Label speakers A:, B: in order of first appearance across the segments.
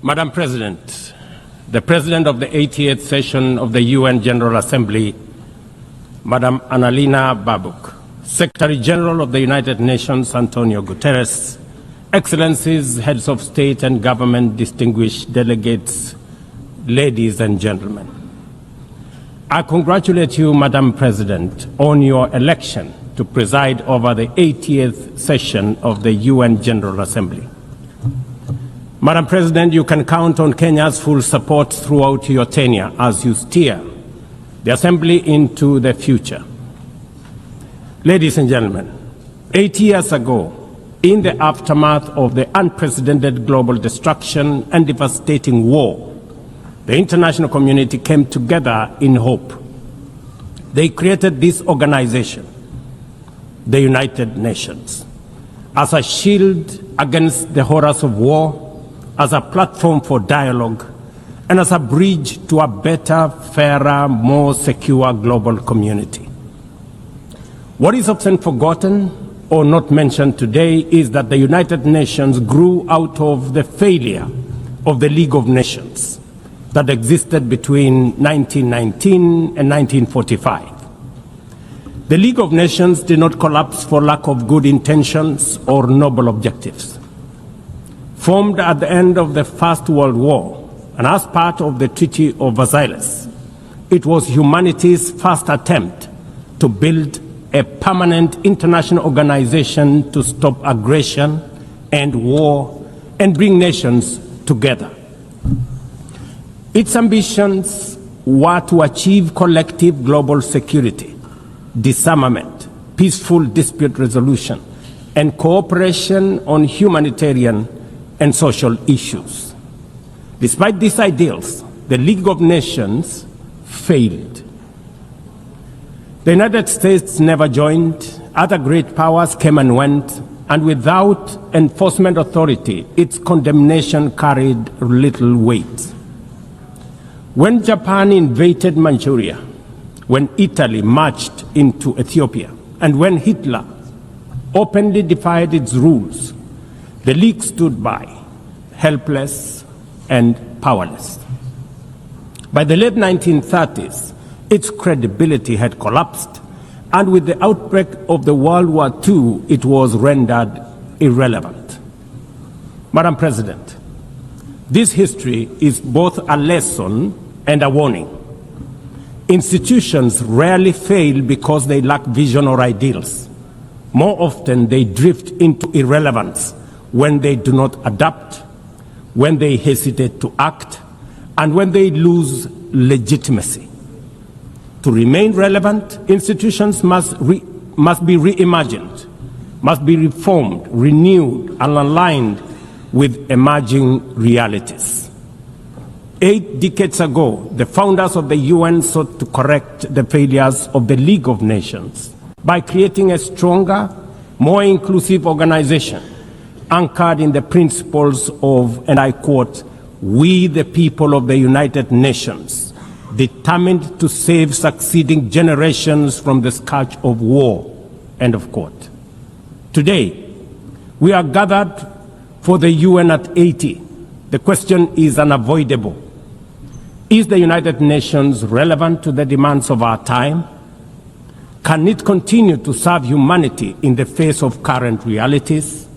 A: Madam President, the President of the 88th session of the UN General Assembly, Madam Annalena Baerbock, Secretary General of the United Nations, Antonio Guterres, Excellencies, Heads of State and Government, distinguished delegates, ladies and gentlemen. I congratulate you, Madam President, on your election to preside over the 80th session of the UN General Assembly. Madam President, you can count on Kenya's full support throughout your tenure as you steer the Assembly into the future. Ladies and gentlemen, 8 years ago, in the aftermath of the unprecedented global destruction and devastating war, the international community came together in hope. They created this organization, the United Nations, as a shield against the horrors of war, as a platform for dialogue, and as a bridge to a better, fairer, more secure global community. What is often forgotten or not mentioned today is that the United Nations grew out of the failure of the League of Nations that existed between 1919 and 1945. The League of Nations did not collapse for lack of good intentions or noble objectives. Formed at the end of the First World War and as part of the Treaty of Versailles, it was humanity's first attempt to build a permanent international organization to stop aggression and war and bring nations together. Its ambitions were to achieve collective global security, disarmament, peaceful dispute resolution, and cooperation on humanitarian and social issues. Despite these ideals, the League of Nations failed. The United States never joined, other great powers came and went, and without enforcement authority, its condemnation carried little weight. When Japan invaded Manchuria, when Italy marched into Ethiopia, and when Hitler openly defied its rules, the League stood by, helpless and powerless. By the late 1930s, its credibility had collapsed, and with the outbreak of the World War II, it was rendered irrelevant. Madam President, this history is both a lesson and a warning. Institutions rarely fail because they lack vision or ideals. More often, they drift into irrelevance when they do not adapt, when they hesitate to act, and when they lose legitimacy. To remain relevant, institutions must be reimagined, must be reformed, renewed, and aligned with emerging realities. 8 decades ago, the founders of the UN sought to correct the failures of the League of Nations by creating a stronger, more inclusive organization anchored in the principles of, and I quote, "We the people of the United Nations, determined to save succeeding generations from the scourge of war," end of quote. Today, we are gathered for the UN at 80. The question is unavoidable. Is the United Nations relevant to the demands of our time? Can it continue to serve humanity in the face of current realities?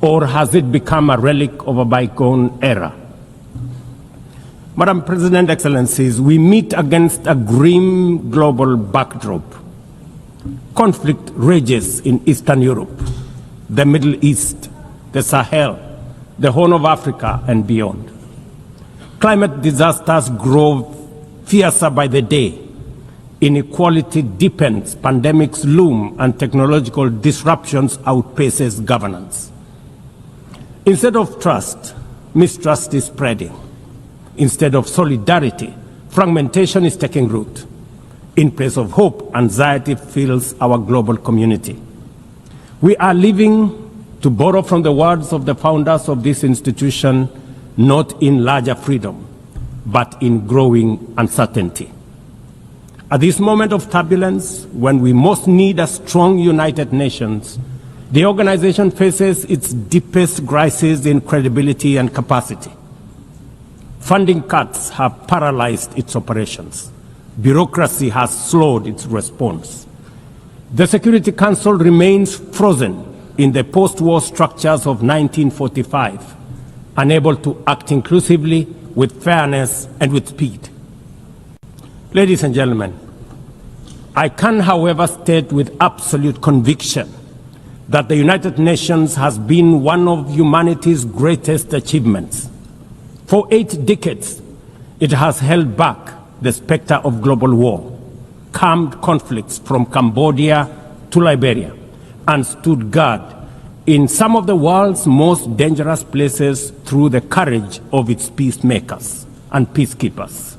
A: Or has it become a relic of a bygone era? Madam President, Excellencies, we meet against a grim global backdrop. Conflict rages in Eastern Europe, the Middle East, the Sahel, the Horn of Africa, and beyond. Climate disasters grow fiercer by the day. Inequality deepens, pandemics loom, and technological disruptions outpaces governance. Instead of trust, mistrust is spreading. Instead of solidarity, fragmentation is taking root. In place of hope, anxiety fills our global community. We are living, to borrow from the words of the founders of this institution, not in larger freedom, but in growing uncertainty. At this moment of turbulence, when we most need a strong United Nations, the organization faces its deepest crisis in credibility and capacity. Funding cuts have paralyzed its operations. Bureaucracy has slowed its response. The Security Council remains frozen in the post-war structures of 1945, unable to act inclusively, with fairness, and with speed. Ladies and gentlemen, I can, however, state with absolute conviction that the United Nations has been one of humanity's greatest achievements. For 8 decades, it has held back the specter of global war, calmed conflicts from Cambodia to Liberia, and stood guard in some of the world's most dangerous places through the courage of its peacemakers and peacekeepers.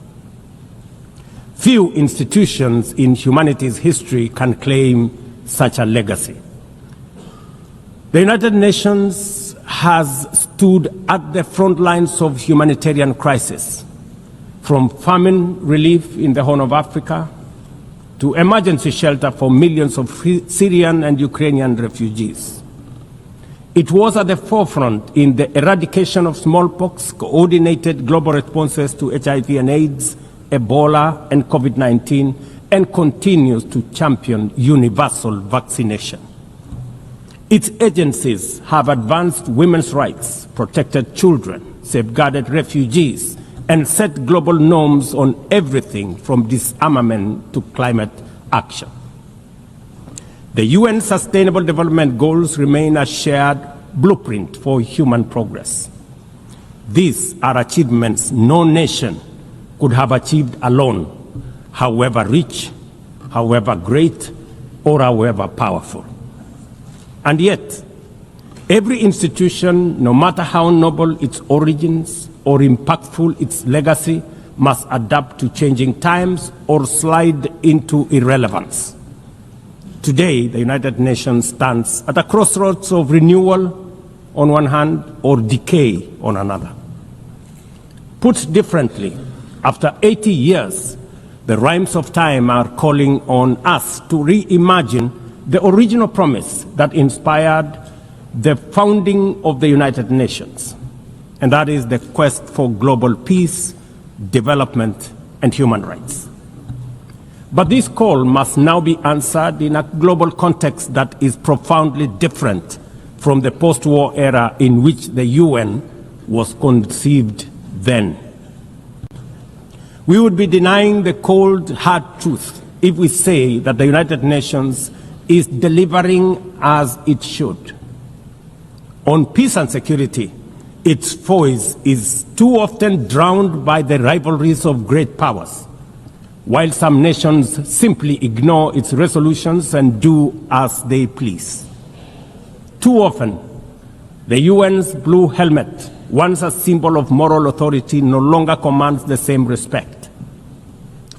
A: Few institutions in humanity's history can claim such a legacy. The United Nations has stood at the front lines of humanitarian crisis, from famine relief in the Horn of Africa to emergency shelter for millions of Syrian and Ukrainian refugees. It was at the forefront in the eradication of smallpox, coordinated global responses to HIV and AIDS, Ebola, and COVID-19, and continues to champion universal vaccination. Its agencies have advanced women's rights, protected children, safeguarded refugees, and set global norms on everything from disarmament to climate action. The UN Sustainable Development Goals remain a shared blueprint for human progress. These are achievements no nation could have achieved alone, however rich, however great, or however powerful. And yet, every institution, no matter how noble its origins or impactful its legacy, must adapt to changing times or slide into irrelevance. Today, the United Nations stands at a crossroads of renewal on one hand or decay on another. Put differently, after 80 years, the rhymes of time are calling on us to reimagine the original promise that inspired the founding of the United Nations, and that is the quest for global peace, development, and human rights. But this call must now be answered in a global context that is profoundly different from the post-war era in which the UN was conceived then. We would be denying the cold, hard truth if we say that the United Nations is delivering as it should. On peace and security, its voice is too often drowned by the rivalries of great powers, while some nations simply ignore its resolutions and do as they please. Too often, the UN's blue helmet, once a symbol of moral authority, no longer commands the same respect.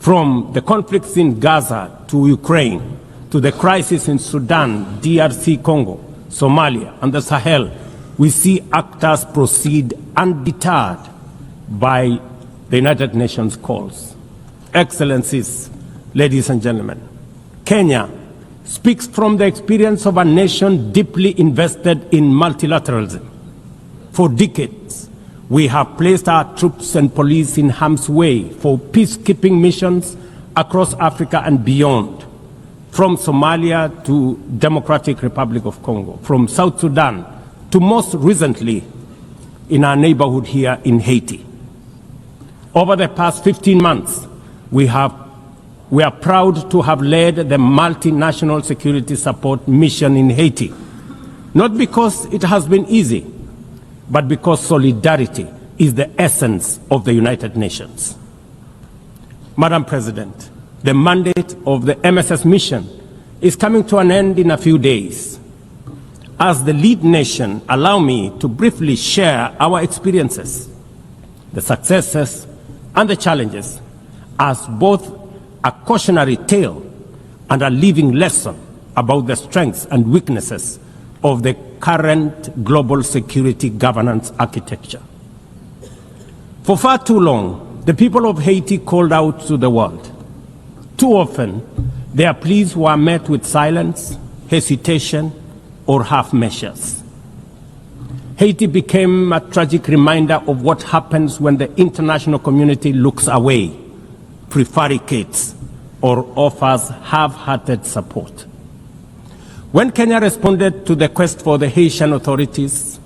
A: From the conflicts in Gaza to Ukraine, to the crisis in Sudan, DRC Congo, Somalia, and the Sahel, we see actors proceed undeterred by the United Nations calls. Excellencies, ladies and gentlemen, Kenya speaks from the experience of a nation deeply invested in multilateralism. For decades, we have placed our troops and police in harm's way for peacekeeping missions across Africa and beyond, from Somalia to Democratic Republic of Congo, from South Sudan to most recently in our neighborhood here in Haiti. Over the past 15 months, we are proud to have led the multinational security support mission in Haiti, not because it has been easy, but because solidarity is the essence of the United Nations. Madam President, the mandate of the MSS mission is coming to an end in a few days. As the lead nation, allow me to briefly share our experiences, the successes and the challenges, as both a cautionary tale and a living lesson about the strengths and weaknesses of the current global security governance architecture. For far too long, the people of Haiti called out to the world. Too often, their pleas were met with silence, hesitation, or half measures. Haiti became a tragic reminder of what happens when the international community looks away, prevaricates, or offers half-hearted support. When Kenya responded to the quest for the Haitian authorities,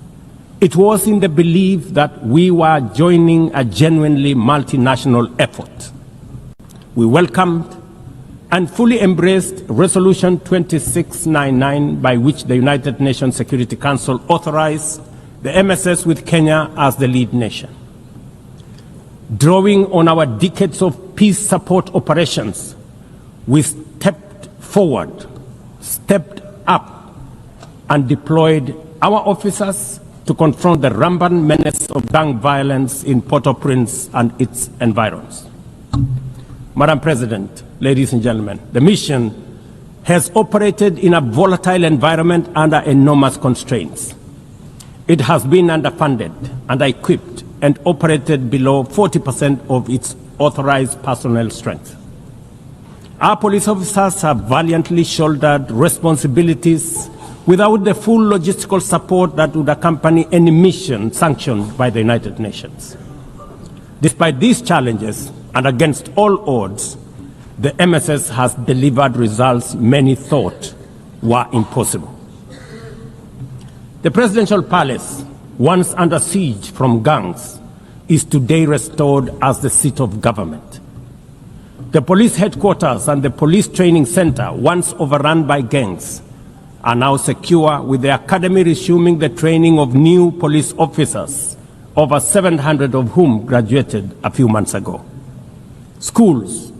A: it was in the belief that we were joining a genuinely multinational effort. We welcomed and fully embraced Resolution 2699, by which the United Nations Security Council authorized the MSS with Kenya as the lead nation. Drawing on our decades of peace support operations, we stepped forward, stepped up, and deployed our officers to confront the rampant menace of gang violence in Port-au-Prince and its environs. Madam President, ladies and gentlemen, the mission has operated in a volatile environment under enormous constraints. It has been underfunded, under-equipped, and operated below 40% of its authorized personnel strength. Our police officers have valiantly shouldered responsibilities without the full logistical support that would accompany any mission sanctioned by the United Nations. Despite these challenges, and against all odds, the MSS has delivered results many thought were impossible. The presidential palace, once under siege from gangs, is today restored as the seat of government. The police headquarters and the police training center, once overrun by gangs, are now secure, with the academy resuming the training of new police officers, over 700 of whom graduated a few months ago. Schools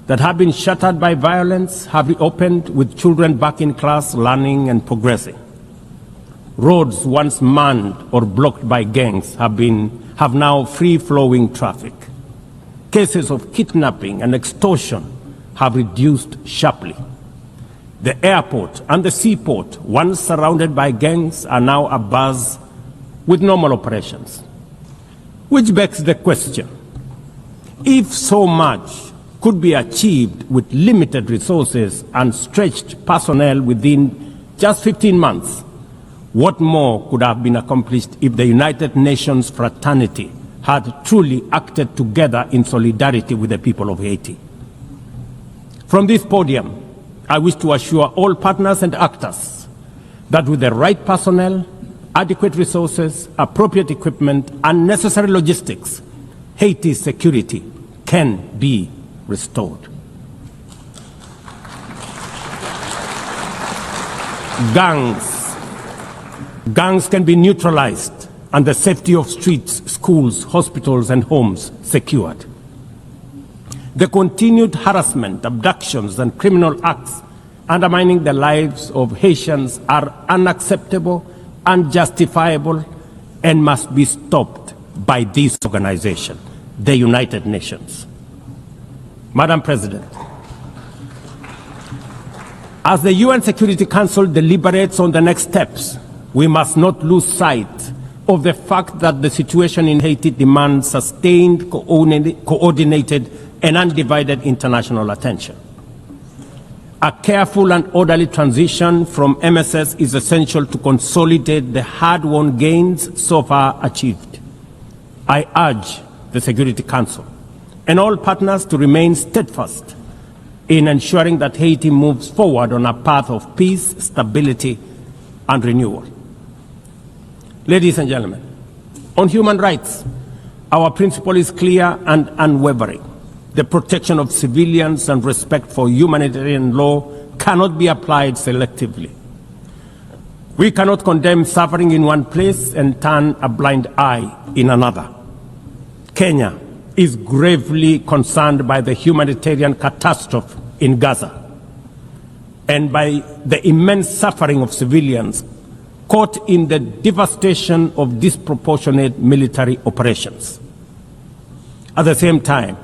A: that have been shattered by violence have reopened, with children back in class, learning and progressing. Roads once manned or blocked by gangs have now free-flowing traffic. Cases of kidnapping and extortion have reduced sharply. The airport and the seaport, once surrounded by gangs, are now abuzz with normal operations. Which begs the question, if so much could be achieved with limited resources and stretched personnel within just 15 months, what more could have been accomplished if the United Nations fraternity had truly acted together in solidarity with the people of Haiti? From this podium, I wish to assure all partners and actors that with the right personnel, adequate resources, appropriate equipment, and necessary logistics, Haiti's security can be restored. Gangs can be neutralized and the safety of streets, schools, hospitals, and homes secured. The continued harassment, abductions, and criminal acts undermining the lives of Haitians are unacceptable, unjustifiable, and must be stopped by this organization, the United Nations. Madam President, as the UN Security Council deliberates on the next steps, we must not lose sight of the fact that the situation in Haiti demands sustained, coordinated, and undivided international attention. A careful and orderly transition from MSS is essential to consolidate the hard-won gains so far achieved. I urge the Security Council and all partners to remain steadfast in ensuring that Haiti moves forward on a path of peace, stability, and renewal. Ladies and gentlemen, on human rights, our principle is clear and unwavering. The protection of civilians and respect for humanitarian law cannot be applied selectively. We cannot condemn suffering in one place and turn a blind eye in another. Kenya is gravely concerned by the humanitarian catastrophe in Gaza and by the immense suffering of civilians caught in the devastation of disproportionate military operations. At the same time,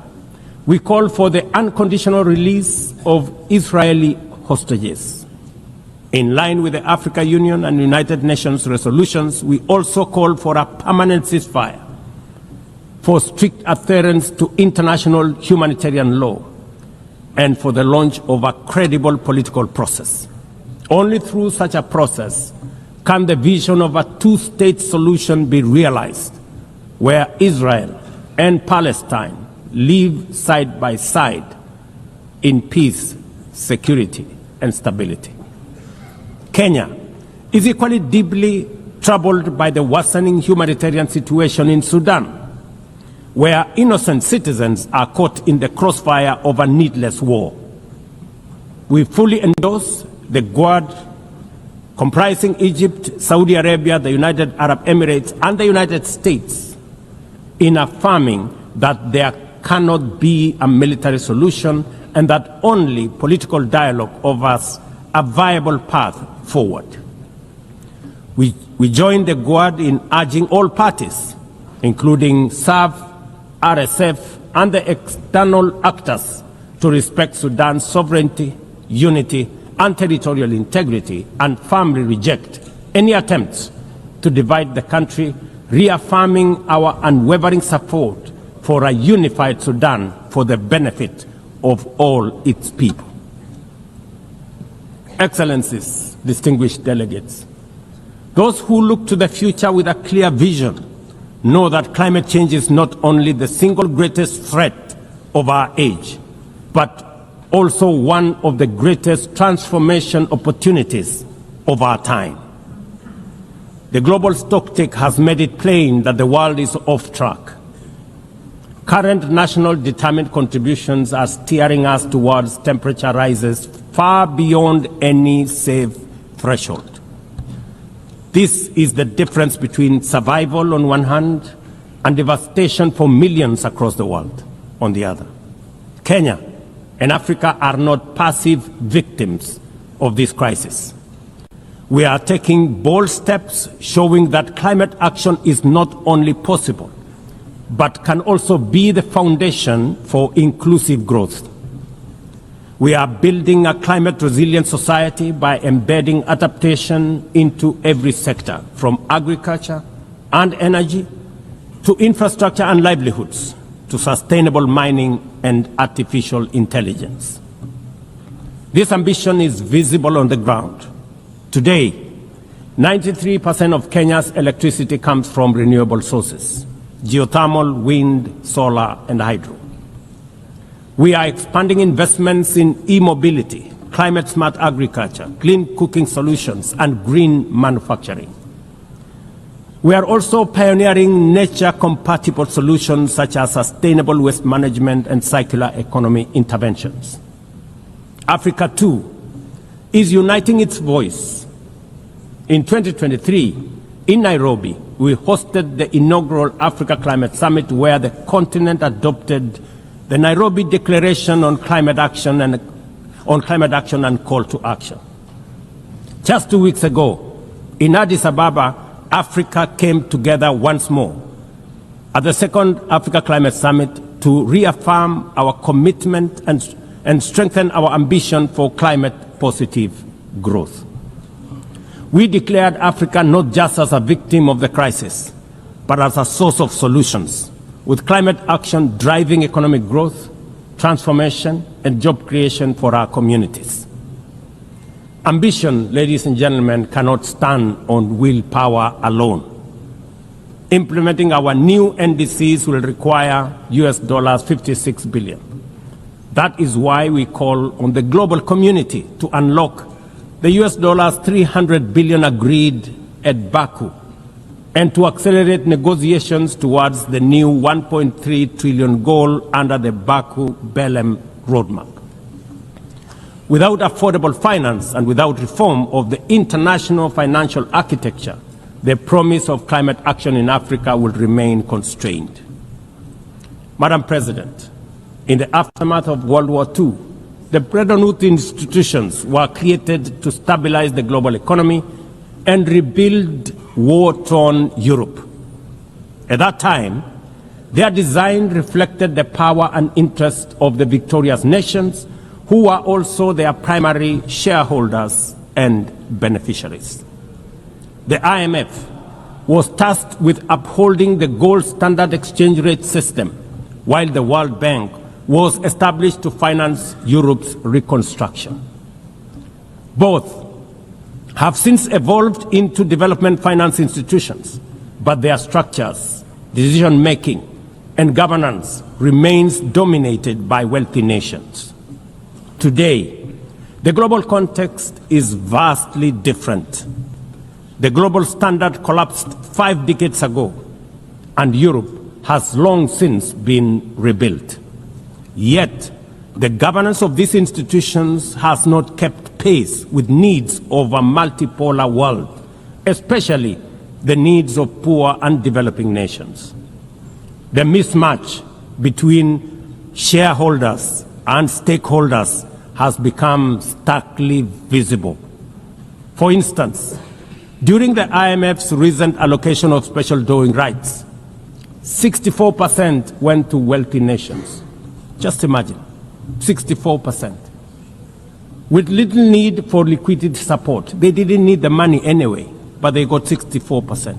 A: we call for the unconditional release of Israeli hostages. In line with the African Union and United Nations resolutions, we also call for a permanent ceasefire, for strict adherence to international humanitarian law, and for the launch of a credible political process. Only through such a process can the vision of a two-state solution be realized, where Israel and Palestine live side by side in peace, security, and stability. Kenya is equally deeply troubled by the worsening humanitarian situation in Sudan, where innocent citizens are caught in the crossfire of a needless war. We fully endorse the Quad, comprising Egypt, Saudi Arabia, the United Arab Emirates, and the United States, in affirming that there cannot be a military solution and that only political dialogue offers a viable path forward. We join the Quad in urging all parties, including SAF, RSF, and the external actors, to respect Sudan's sovereignty, unity, and territorial integrity, and firmly reject any attempts to divide the country, reaffirming our unwavering support for a unified Sudan for the benefit of all its people. Excellencies, distinguished delegates, those who look to the future with a clear vision know that climate change is not only the single greatest threat of our age, but also one of the greatest transformation opportunities of our time. The global stocktake has made it plain that the world is off track. Current national determined contributions are steering us towards temperature rises far beyond any safe threshold. This is the difference between survival on one hand and devastation for millions across the world on the other. Kenya and Africa are not passive victims of this crisis. We are taking bold steps showing that climate action is not only possible, but can also be the foundation for inclusive growth. We are building a climate-resilient society by embedding adaptation into every sector, from agriculture and energy to infrastructure and livelihoods, to sustainable mining and artificial intelligence. This ambition is visible on the ground. Today, 93% of Kenya's electricity comes from renewable sources: geothermal, wind, solar, and hydro. We are expanding investments in e-mobility, climate-smart agriculture, clean cooking solutions, and green manufacturing. We are also pioneering nature-compatible solutions such as sustainable waste management and circular economy interventions. Africa, too, is uniting its voice. In 2023, in Nairobi, we hosted the inaugural Africa Climate Summit, where the continent adopted the Nairobi Declaration on Climate Action and Call to Action. Just 2 weeks ago, in Addis Ababa, Africa came together once more at the second Africa Climate Summit to reaffirm our commitment and strengthen our ambition for climate-positive growth. We declared Africa not just as a victim of the crisis, but as a source of solutions, with climate action driving economic growth, transformation, and job creation for our communities. Ambition, ladies and gentlemen, cannot stand on willpower alone. Implementing our new NDCs will require $56 billion. That is why we call on the global community to unlock the $300 billion agreed at Baku, and to accelerate negotiations towards the new $1.3 trillion goal under the Baku-Belém roadmap. Without affordable finance and without reform of the international financial architecture, the promise of climate action in Africa will remain constrained. Madam President, in the aftermath of World War II, the Bretton Woods institutions were created to stabilize the global economy and rebuild war-torn Europe. At that time, their design reflected the power and interest of the victorious nations, who were also their primary shareholders and beneficiaries. The IMF was tasked with upholding the gold standard exchange rate system, while the World Bank was established to finance Europe's reconstruction. Both have since evolved into development finance institutions, but their structures, decision-making, and governance remains dominated by wealthy nations. Today, the global context is vastly different. The global standard collapsed 5 decades ago, and Europe has long since been rebuilt. Yet, the governance of these institutions has not kept pace with needs of a multipolar world, especially the needs of poor and developing nations. The mismatch between shareholders and stakeholders has become starkly visible. For instance, during the IMF's recent allocation of special drawing rights, 64% went to wealthy nations. Just imagine, 64%. With little need for liquidity support. They didn't need the money anyway, but they got 64%.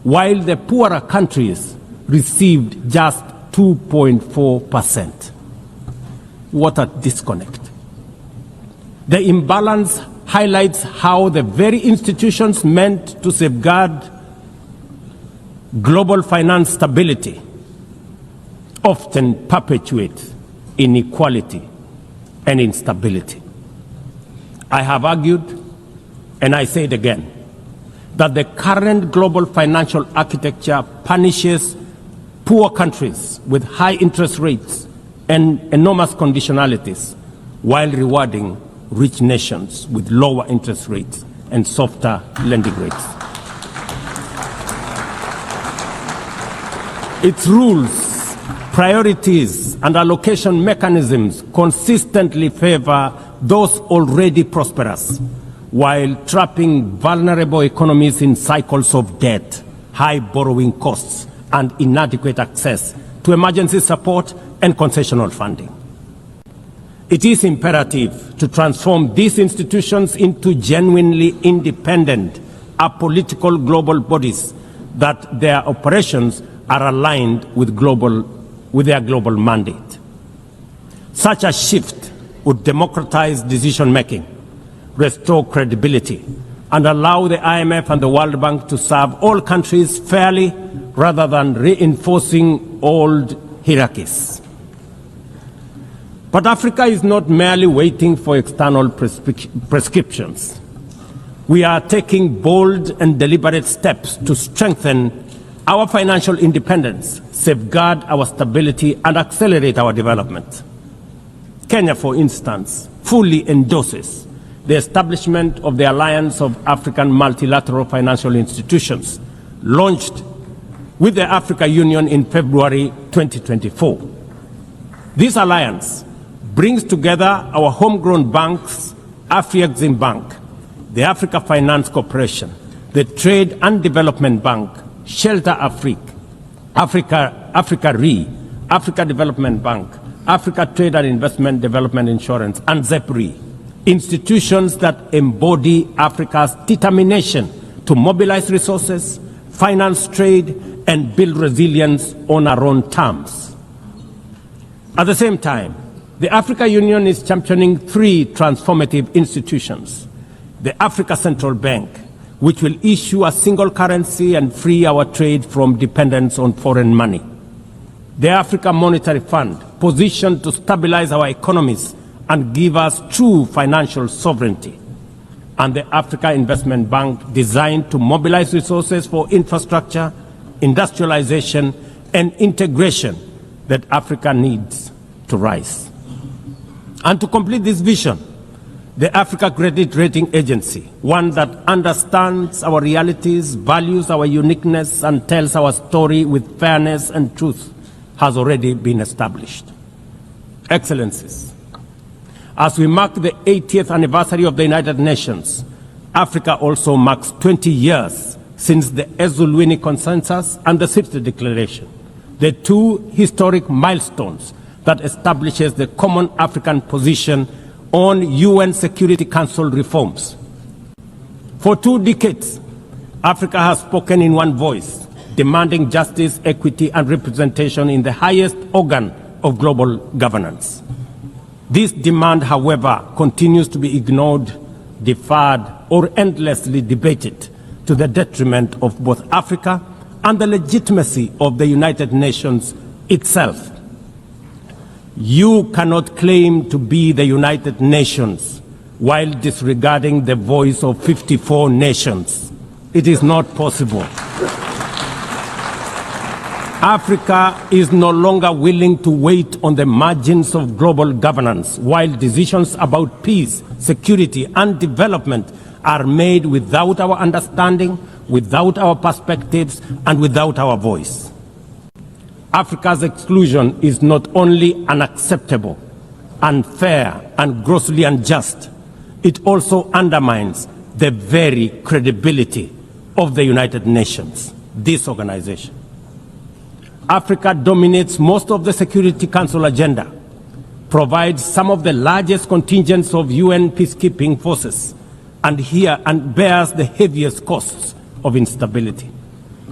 A: While the poorer countries received just 2.4%. What a disconnect. The imbalance highlights how the very institutions meant to safeguard global finance stability often perpetuate inequality and instability. I have argued, and I say it again, that the current global financial architecture punishes poor countries with high interest rates and enormous conditionalities while rewarding rich nations with lower interest rates and softer lending rates. Its rules, priorities, and allocation mechanisms consistently favor those already prosperous, while trapping vulnerable economies in cycles of debt, high borrowing costs, and inadequate access to emergency support and concessional funding. It is imperative to transform these institutions into genuinely independent, apolitical global bodies that their operations are aligned with their global mandate. Such a shift would democratize decision-making, restore credibility, and allow the IMF and the World Bank to serve all countries fairly rather than reinforcing old hierarchies. But Africa is not merely waiting for external prescriptions. We are taking bold and deliberate steps to strengthen our financial independence, safeguard our stability, and accelerate our development. Kenya, for instance, fully endorses the establishment of the Alliance of African Multilateral Financial Institutions, launched with the Africa Union in February 2024. This alliance brings together our homegrown banks, Afrexim Bank, the Africa Finance Corporation, the Trade and Development Bank, Shelter Afrique, Africa Re, Africa Development Bank, Africa Trade and Investment Development Insurance, and ZEPRI, institutions that embody Africa's determination to mobilize resources, finance trade, and build resilience on our own terms. At the same time, the Africa Union is championing 3 transformative institutions: the Africa Central Bank, which will issue a single currency and free our trade from dependence on foreign money; the Africa Monetary Fund, positioned to stabilize our economies and give us true financial sovereignty; and the Africa Investment Bank, designed to mobilize resources for infrastructure, industrialization, and integration that Africa needs to rise. And to complete this vision, the Africa Credit Rating Agency, one that understands our realities, values our uniqueness, and tells our story with fairness and truth, has already been established. Excellencies, as we mark the 80th anniversary of the United Nations, Africa also marks 20 years since the Ezulwini Consensus and the Sirte Declaration, the 2 historic milestones that establishes the common African position on UN Security Council reforms. For 2 decades, Africa has spoken in one voice, demanding justice, equity, and representation in the highest organ of global governance. This demand, however, continues to be ignored, deferred, or endlessly debated to the detriment of both Africa and the legitimacy of the United Nations itself. You cannot claim to be the United Nations while disregarding the voice of 54 nations. It is not possible. Africa is no longer willing to wait on the margins of global governance while decisions about peace, security, and development are made without our understanding, without our perspectives, and without our voice. Africa's exclusion is not only unacceptable, unfair, and grossly unjust, it also undermines the very credibility of the United Nations, this organization. Africa dominates most of the Security Council agenda, provides some of the largest contingents of UN peacekeeping forces, and bears the heaviest costs of instability.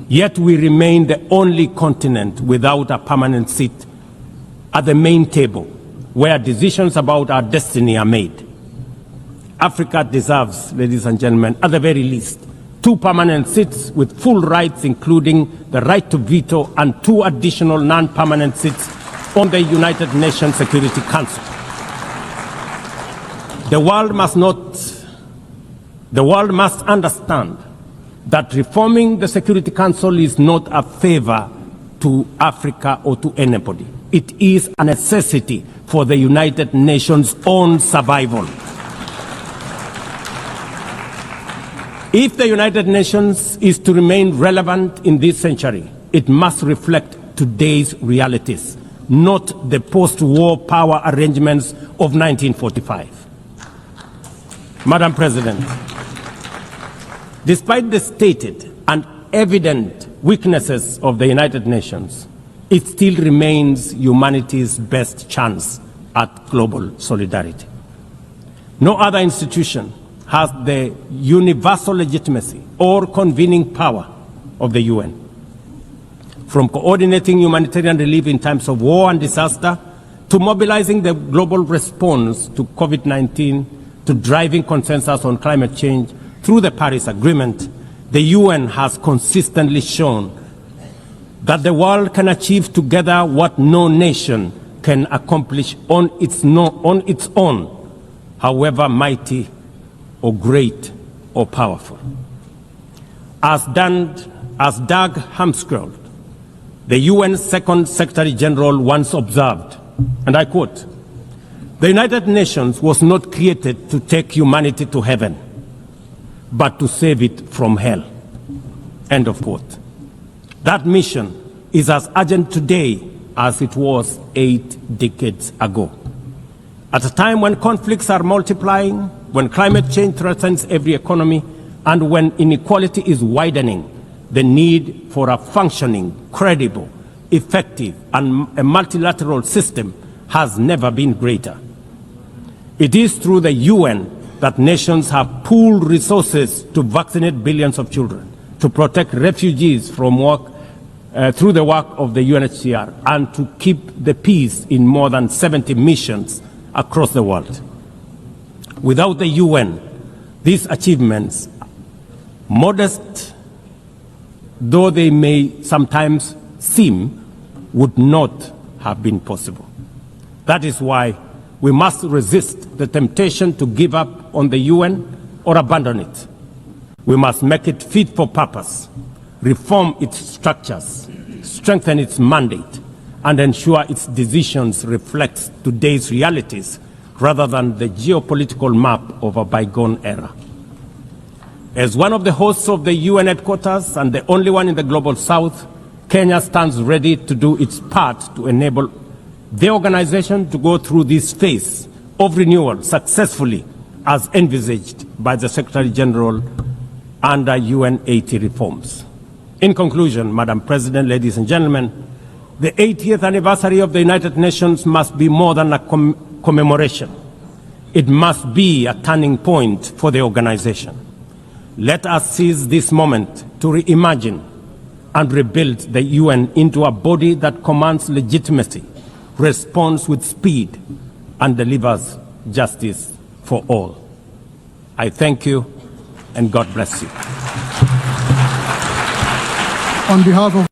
A: Yet we remain the only continent without a permanent seat at the main table where decisions about our destiny are made. Africa deserves, ladies and gentlemen, at the very least, 2 permanent seats with full rights, including the right to veto, and 2 additional non-permanent seats on the United Nations Security Council. The world must understand that reforming the Security Council is not a favor to Africa or to anybody. It is a necessity for the United Nations' own survival. If the United Nations is to remain relevant in this century, it must reflect today's realities, not the post-war power arrangements of 1945. Madam President, despite the stated and evident weaknesses of the United Nations, it still remains humanity's best chance at global solidarity. No other institution has the universal legitimacy or convening power of the UN. From coordinating humanitarian relief in times of war and disaster, to mobilizing the global response to COVID-19, to driving consensus on climate change through the Paris Agreement, the UN has consistently shown that the world can achieve together what no nation can accomplish on its own, however mighty or great or powerful. As Doug Hammarskjöld, the UN Second Secretary General, once observed, and I quote, "The United Nations was not created to take humanity to heaven, but to save it from hell." End of quote. That mission is as urgent today as it was 8 decades ago. At a time when conflicts are multiplying, when climate change threatens every economy, and when inequality is widening, the need for a functioning, credible, effective, and a multilateral system has never been greater. It is through the UN that nations have pooled resources to vaccinate billions of children, to protect refugees from through the work of the UNHCR, and to keep the peace in more than 70 missions across the world. Without the UN, these achievements, modest though they may sometimes seem, would not have been possible. That is why we must resist the temptation to give up on the UN or abandon it. We must make it fit for purpose, reform its structures, strengthen its mandate, and ensure its decisions reflect today's realities rather than the geopolitical map of a bygone era. As one of the hosts of the UN headquarters and the only one in the Global South, Kenya stands ready to do its part to enable the organization to go through this phase of renewal successfully as envisaged by the Secretary General under UN 80 reforms. In conclusion, Madam President, ladies and gentlemen, the 80th anniversary of the United Nations must be more than a commemoration. It must be a turning point for the organization. Let us seize this moment to reimagine and rebuild the UN into a body that commands legitimacy, responds with speed, and delivers justice for all. I thank you, and God bless you.
B: On behalf of